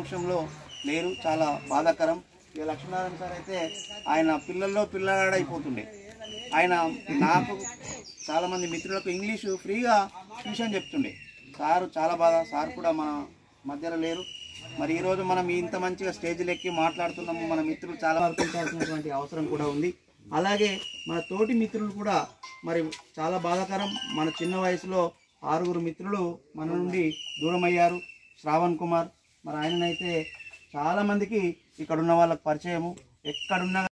సమక్షంలో లేరు, చాలా బాధాకరం. ఇక లక్ష్మీనారాయణ సార్ అయితే ఆయన పిల్లల్లో పిల్లగాడైపోతుండే. ఆయన నాకు చాలామంది మిత్రులకు ఇంగ్లీషు ఫ్రీగా ట్యూషన్ చెప్తుండే. సారు చాలా బాధ, సార్ కూడా మన మధ్యలో లేరు. మరి ఈరోజు మనం ఇంత మంచిగా స్టేజ్లు ఎక్కి మాట్లాడుతున్నాము. మన మిత్రులు చాలా వర్తించాల్సినటువంటి అవసరం కూడా ఉంది. అలాగే మన తోటి మిత్రులు కూడా మరి చాలా బాధాకరం. మన చిన్న వయసులో 6 మిత్రులు మన నుండి దూరం అయ్యారు. శ్రావణ్ కుమార్ మరి ఆయననైతే చాలామందికి ఇక్కడ ఉన్న వాళ్ళకి పరిచయము. ఎక్కడున్నా